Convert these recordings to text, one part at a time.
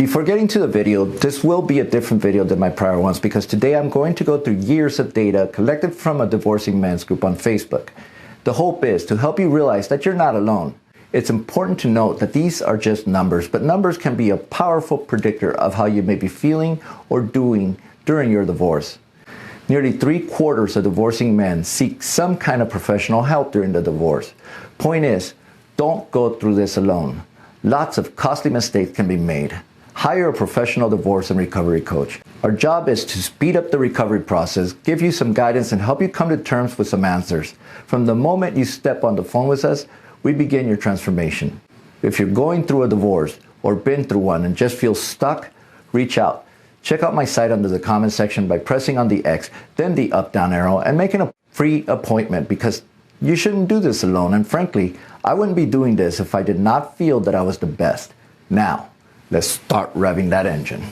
Before getting to the video, this will be a different video than my prior ones because today I'm going to go through years of data collected from a divorcing men's group on Facebook. The hope is to help you realize that you're not alone. It's important to note that these are just numbers, but numbers can be a powerful predictor of how you may be feeling or doing during your divorce. Nearly 3/4 of divorcing men seek some kind of professional help during the divorce. Point is, don't go through this alone. Lots of costly mistakes can be made. Hire a professional divorce and recovery coach. Our job is to speed up the recovery process, give you some guidance, and help you come to terms with some answers. From the moment you step on the phone with us, we begin your transformation. If you're going through a divorce or been through one and just feel stuck, reach out. Check out my site under the comment section by pressing on the X, then the up-down arrow, and making a free appointment because you shouldn't do this alone. And frankly, I wouldn't be doing this if I did not feel that I was the best. Now, let's start revving that engine.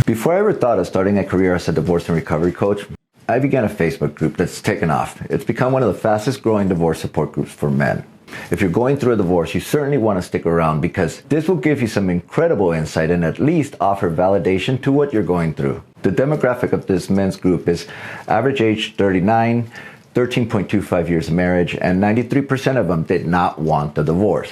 Before I ever thought of starting a career as a divorce and recovery coach, I began a Facebook group that's taken off. It's become one of the fastest growing divorce support groups for men. If you're going through a divorce, you certainly want to stick around because this will give you some incredible insight and at least offer validation to what you're going through. The demographic of this men's group is average age 39, 13.25 years of marriage, and 93% of them did not want the divorce.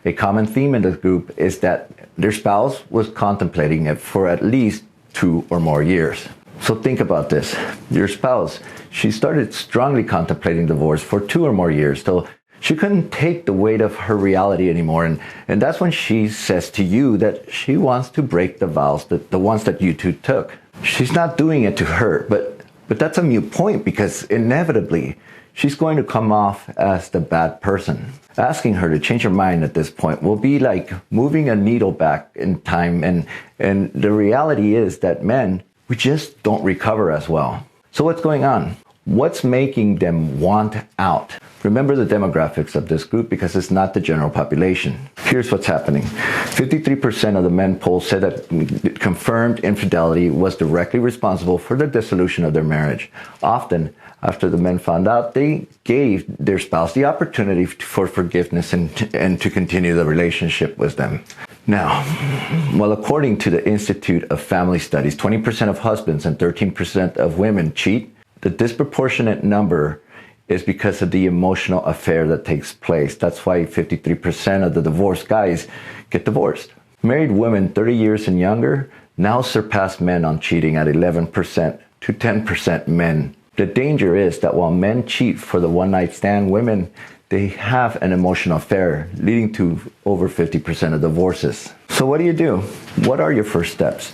A common theme in this group is that their spouse was contemplating it for at least 2 or more years. So think about this. Your spouse, she started strongly contemplating divorce for 2 or more years till she couldn't take the weight of her reality anymore. And that's when she says to you that she wants to break the vows, the ones that you two took. She's not doing it to hurt, but that's a moot point because inevitably she's going to come off as the bad person. Asking her to change her mind at this point will be like moving a needle back in time. And the reality is that men, we just don't recover as well. So what's going on? What's making them want out? Remember the demographics of this group because it's not the general population. Here's what's happening. 53% of the men polled said that confirmed infidelity was directly responsible for the dissolution of their marriage. Often, after the men found out, they gave their spouse the opportunity for forgiveness and to continue the relationship with them. Now, well, according to the Institute of Family Studies, 20% of husbands and 13% of women cheat. The disproportionate number is because of the emotional affair that takes place. That's why 53% of the divorced guys get divorced. Married women 30 years and younger now surpass men on cheating at 11% to 10% men. The danger is that while men cheat for the one-night stand, women, they have an emotional affair, leading to over 50% of divorces. So what do? What are your first steps?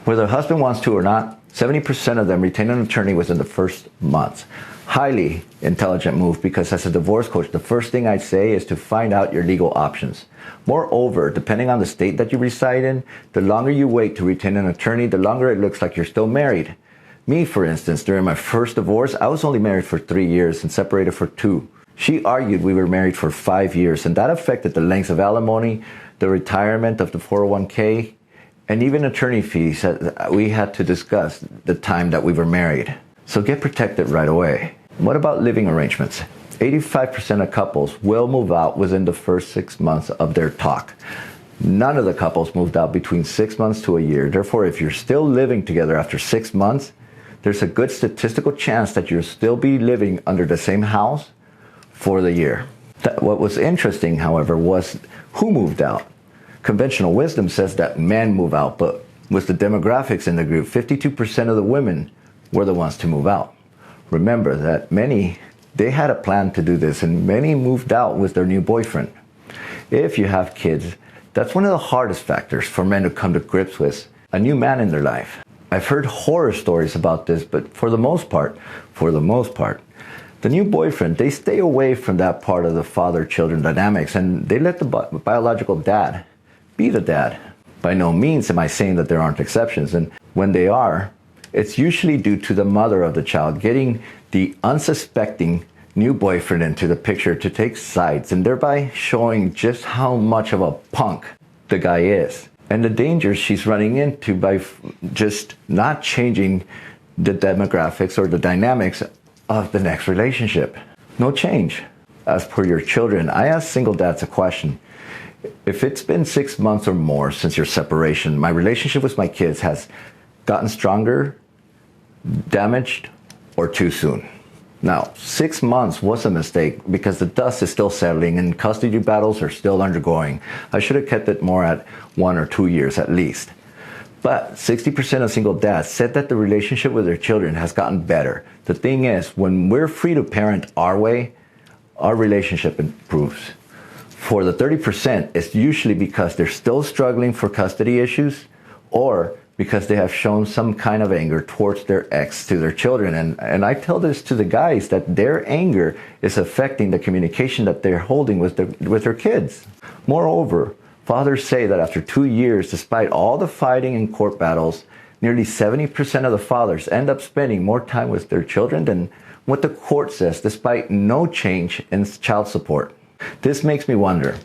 Whether a husband wants to or not, 70% of them retain an attorney within the first month. Highly intelligent move because as a divorce coach, the first thing I'd say is to find out your legal options. Moreover, depending on the state that you reside in, the longer you wait to retain an attorney, the longer it looks like you're still married. Me, for instance, during my first divorce, I was only married for 3 years and separated for 2. She argued we were married for 5 years, and that affected the length of alimony, the retirement of the 401k, and even attorney fees that we had to discuss the time that we were married. So get protected right away. What about living arrangements? 85% of couples will move out within the first 6 months of their talk. None of the couples moved out between 6 months to a year. Therefore, if you're still living together after 6 months, there's a good statistical chance that you'll still be living under the same house for the year. What was interesting, however, was who moved out. Conventional wisdom says that men move out, but with the demographics in the group, 52% of the women were the ones to move out. Remember that many, they had a plan to do this, and many moved out with their new boyfriend. If you have kids, that's one of the hardest factors for men to come to grips with, a new man in their life. I've heard horror stories about this, but for the most part, the new boyfriend, they stay away from that part of the father-children dynamics, and they let the biological dad be the dad. By no means am I saying that there aren't exceptions, and when they are, it's usually due to the mother of the child getting the unsuspecting new boyfriend into the picture to take sides and thereby showing just how much of a punk the guy is. And the dangers she's running into by just not changing the demographics or the dynamics of the next relationship. No change. as per your children, I ask single dads a question. If it's been 6 months or more since your separation, my relationship with my kids has gotten stronger, damaged, or too soon. Now, 6 months was a mistake because the dust is still settling and custody battles are still undergoing. I should have kept it more at 1 or 2 years at least. But 60% of single dads said that the relationship with their children has gotten better. The thing is, when we're free to parent our way, our relationship improves. For the 30%, it's usually because they're still struggling for custody issues or because they have shown some kind of anger towards their ex to their children. And I tell this to the guys that their anger is affecting the communication that they're holding with their kids. Moreover, fathers say that after 2 years, despite all the fighting and court battles, nearly 70% of the fathers end up spending more time with their children than what the court says, despite no change in child support. This makes me wonder,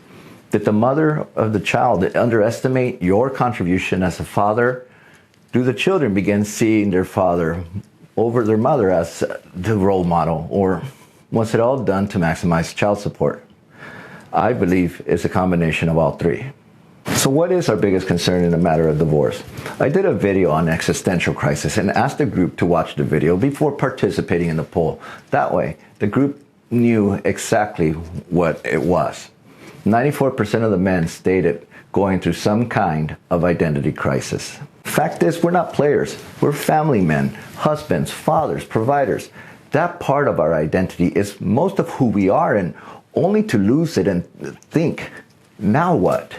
did the mother of the child underestimate your contribution as a father? Do the children begin seeing their father over their mother as the role model? Or was it all done to maximize child support? I believe it's a combination of all three. So what is our biggest concern in the matter of divorce? I did a video on existential crisis and asked the group to watch the video before participating in the poll. That way, the group knew exactly what it was. 94% of the men stated going through some kind of identity crisis. Fact is, we're not players. We're family men, husbands, fathers, providers. That part of our identity is most of who we are, and only to lose it and think, now what?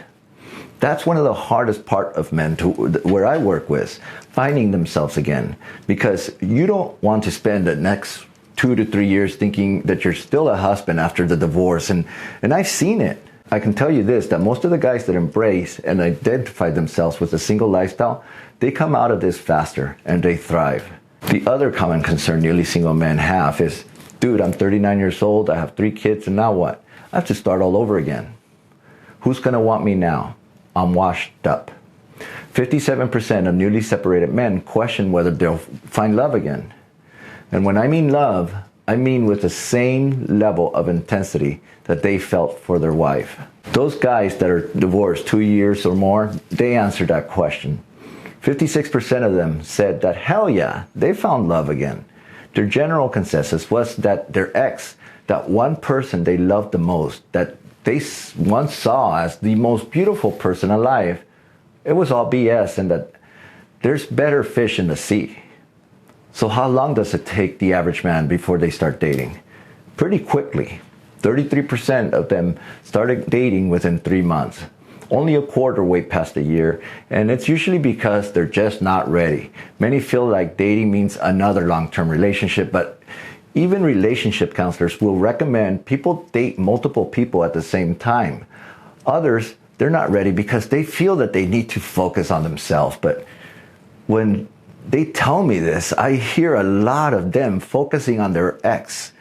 That's one of the hardest part of men where I work with, finding themselves again. Because you don't want to spend the next 2 to 3 years thinking that you're still a husband after the divorce. And I've seen it. I can tell you this, that most of the guys that embrace and identify themselves with a single lifestyle, they come out of this faster and they thrive. The other common concern nearly single men have is, dude, I'm 39 years old, I have 3 kids, and now what? I have to start all over again. Who's gonna want me now? I'm washed up. 57% of newly separated men question whether they'll find love again. And when I mean love, I mean with the same level of intensity that they felt for their wife. Those guys that are divorced 2 years or more, they answered that question. 56% of them said that hell yeah, they found love again. Their general consensus was that their ex, that one person they loved the most, that they once saw as the most beautiful person alive, it was all BS and that there's better fish in the sea. So how long does it take the average man before they start dating? Pretty quickly. 33% of them started dating within 3 months. Only a quarter wait past a year, and it's usually because they're just not ready. Many feel like dating means another long-term relationship, but even relationship counselors will recommend people date multiple people at the same time. Others, they're not ready because they feel that they need to focus on themselves. But when they tell me this, I hear a lot of them focusing on their ex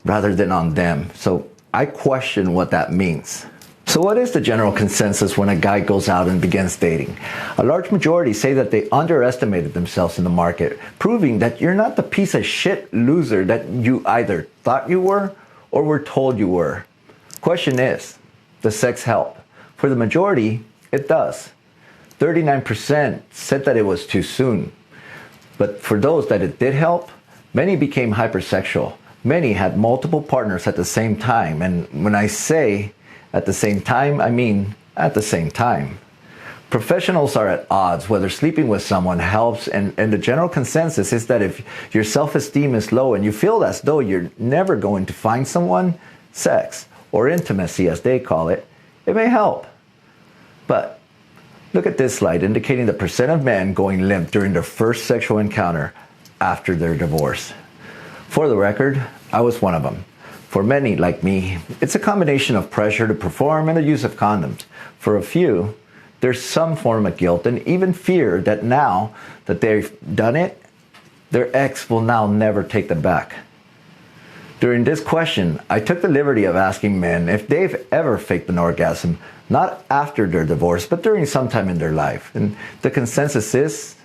rather than on them. So I question what that means. So what is the general consensus when a guy goes out and begins dating? A large majority say that they underestimated themselves in the market, proving that you're not the piece of shit loser that you either thought you were or were told you were. Question is, does sex help? For the majority, it does. 39% said that it was too soon. But for those that it did help, many became hypersexual. Many had multiple partners at the same time. And when I say at the same time, I mean at the same time. Professionals are at odds whether sleeping with someone helps, and the general consensus is that if your self-esteem is low and you feel as though you're never going to find someone, sex, or intimacy as they call it, it may help. But look at this slide indicating the percent of men going limp during their first sexual encounter after their divorce. For the record, I was one of them. For many, like me, it's a combination of pressure to perform and the use of condoms. For a few, there's some form of guilt and even fear that now that they've done it, their ex will now never take them back. During this question, I took the liberty of asking men if they've ever faked an orgasm, not after their divorce, but during some time in their life. And the consensus is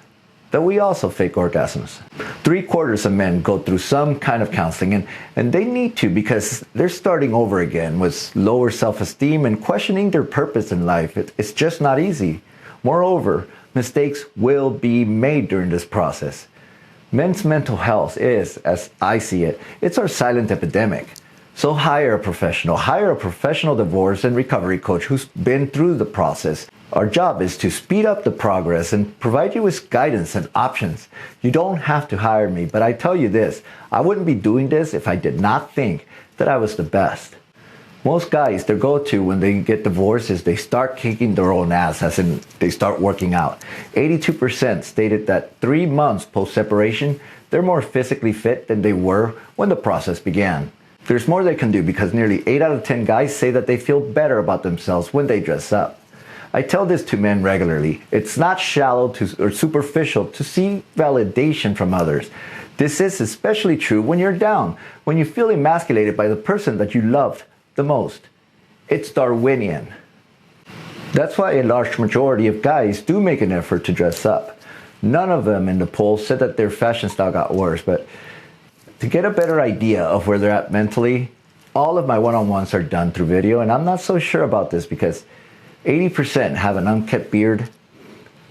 that we also fake orgasms. 3/4 of men go through some kind of counseling, and they need to because they're starting over again with lower self-esteem and questioning their purpose in life. It's just not easy. Moreover, mistakes will be made during this process. Men's mental health is, as I see it, it's our silent epidemic. So hire a professional divorce and recovery coach who's been through the process. Our job is to speed up the progress and provide you with guidance and options. You don't have to hire me, but I tell you this, I wouldn't be doing this if I did not think that I was the best. Most guys, their go-to when they get divorced is they start kicking their own ass, as in they start working out. 82% stated that 3 months post-separation, they're more physically fit than they were when the process began. There's more they can do because nearly 8 out of 10 guys say that they feel better about themselves when they dress up. I tell this to men regularly. It's not shallow or superficial to seek validation from others. This is especially true when you're down, when you feel emasculated by the person that you loved the most. It's Darwinian. That's why a large majority of guys do make an effort to dress up. None of them in the poll said that their fashion style got worse, but to get a better idea of where they're at mentally, all of my one-on-ones are done through video, and I'm not so sure about this because 80% have an unkept beard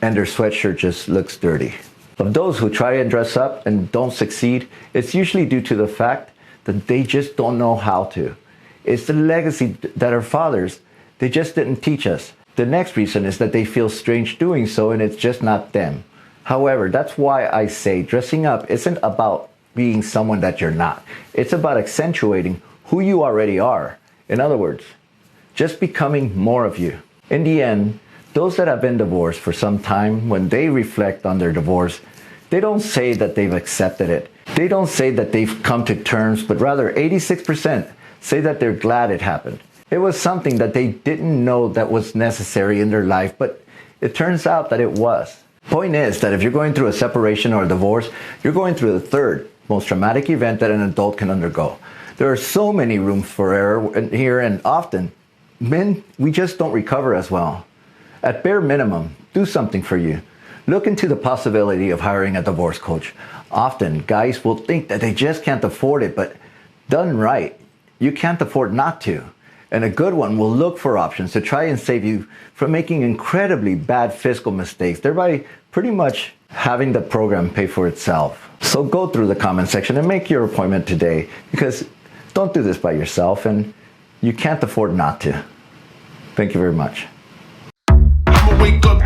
and their sweatshirt just looks dirty. Of those who try and dress up and don't succeed, it's usually due to the fact that they just don't know how to. It's the legacy that our fathers, they just didn't teach us. The next reason is that they feel strange doing so and it's just not them. However, that's why I say dressing up isn't about being someone that you're not. It's about accentuating who you already are. In other words, just becoming more of you. In the end, those that have been divorced for some time, when they reflect on their divorce, they don't say that they've accepted it. They don't say that they've come to terms, but rather 86% say that they're glad it happened. It was something that they didn't know that was necessary in their life, but it turns out that it was. Point is that if you're going through a separation or a divorce, you're going through the third most traumatic event that an adult can undergo. There are so many rooms for error here, and often, men, we just don't recover as well. At bare minimum, do something for you. Look into the possibility of hiring a divorce coach. Often, guys will think that they just can't afford it, but done right, you can't afford not to. And a good one will look for options to try and save you from making incredibly bad fiscal mistakes, thereby pretty much having the program pay for itself. So go through the comment section and make your appointment today, because don't do this by yourself and you can't afford not to. Thank you very much. I'ma wake up